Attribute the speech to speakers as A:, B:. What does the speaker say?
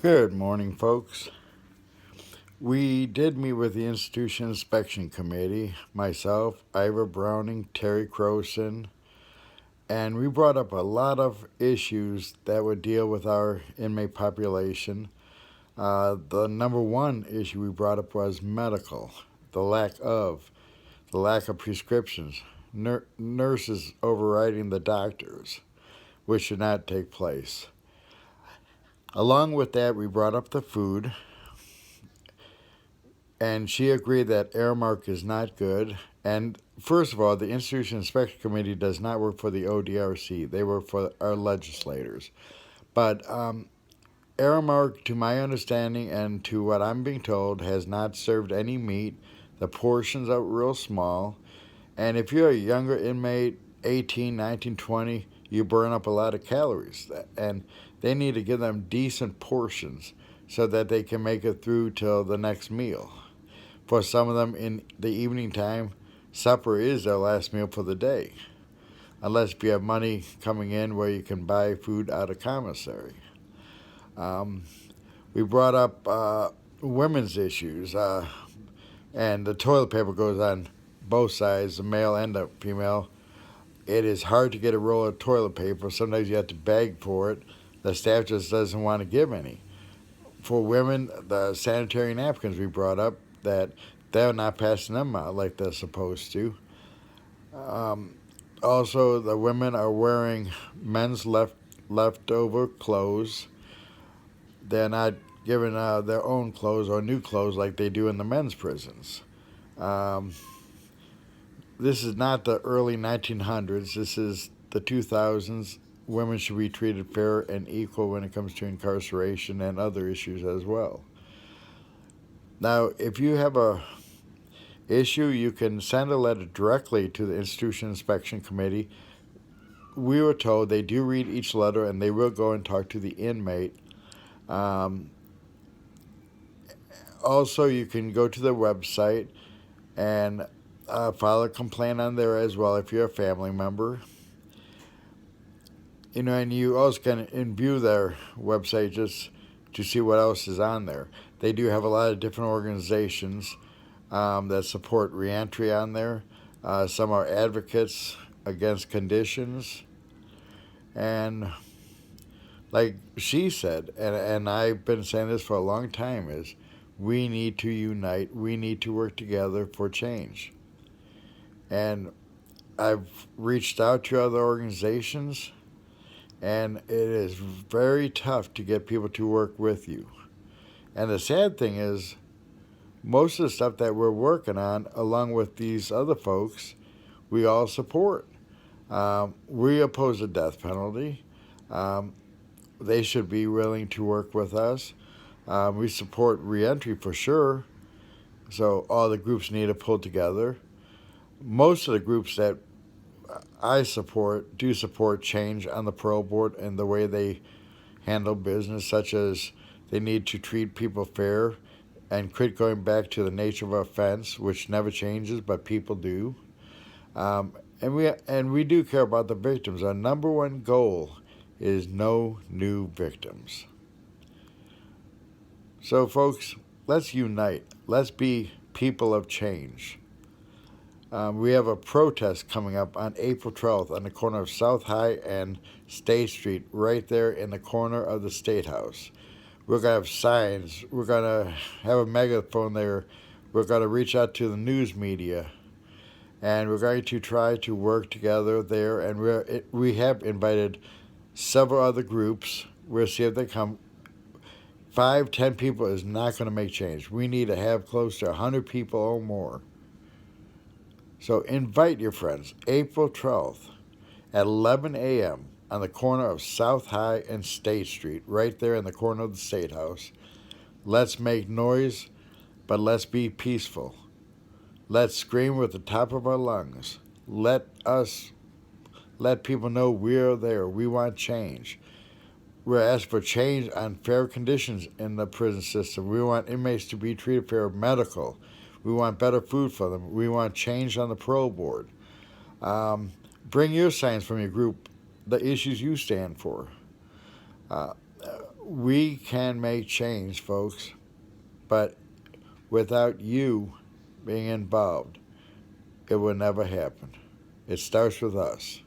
A: Good morning, folks. We did meet with the Institution Inspection Committee, myself, Ira Browning, Terry Croson, and we brought up a lot of issues that would deal with our inmate population. The number one issue we brought up was medical, the lack of prescriptions, nurses overriding the doctors, which should not take place. Along with that, we brought up the food, and she agreed that Aramark is not good. And first of all, the Institution Inspection Committee does not work for the ODRC. They work for our legislators. But Aramark, to my understanding and to what I'm being told, has not served any meat. The portions are real small. And if you're a younger inmate, 18, 19, 20, you burn up a lot of calories. And they need to give them decent portions so that they can make it through till the next meal. For some of them in the evening time, supper is their last meal for the day, unless you have money coming in where you can buy food out of commissary. Um, we brought up women's issues, and the toilet paper goes on both sides, the male and the female. It is hard to get a roll of toilet paper. Sometimes you have to beg for it. The staff just doesn't want to give any. For women, the sanitary napkins we brought up, that they're not passing them out like they're supposed to. Um, Also, the women are wearing men's leftover clothes. They're not given their own clothes or new clothes like they do in the men's prisons. Um, this is not the early 1900s. This is the 2000s. Women should be treated fair and equal when it comes to incarceration and other issues as well. Now, if you have a issue, you can send a letter directly to the Institution Inspection Committee. We were told they do read each letter and they will go and talk to the inmate. Um, Also, you can go to their website and file a complaint on there as well if you're a family member. And you also can view their website just to see what else is on there. They do have a lot of different organizations that support reentry on there. Some are advocates against conditions. And like she said, and I've been saying this for a long time, is we need to unite. We need to work together for change. And I've reached out to other organizations, and it is very tough to get people to work with you. And the sad thing is, most of the stuff that we're working on, along with these other folks, we all support. We oppose the death penalty. Um, they should be willing to work with us. We support reentry for sure. So all the groups need to pull together. Most of the groups that I support do support change on the parole board and the way they handle business, such as they need to treat people fair and quit going back to the nature of offense, which never changes, but people do. And we do care about the victims. Our number one goal is no new victims. So, folks, let's unite. Let's be people of change. We have a protest coming up on April 12th on the corner of South High and State Street, right there in the corner of the State House. We're going to have signs. We're going to have a megaphone there. We're going to reach out to the news media. And we're going to try to work together there. And we have invited several other groups. We'll see if they come. 5, 10 people is not going to make change. We need to have close to 100 people or more. So invite your friends. April 12th at 11 a.m. on the corner of South High and State Street, right there in the corner of the State House. Let's make noise, but let's be peaceful. Let's scream with the top of our lungs. Let people know we're there. We want change. We're asking for change on fair conditions in the prison system. We want inmates to be treated fair, medical. We want better food for them. We want change on the parole board. Bring your signs from your group, the issues you stand for. Uh, We can make change, folks, but without you being involved, it will never happen. It starts with us.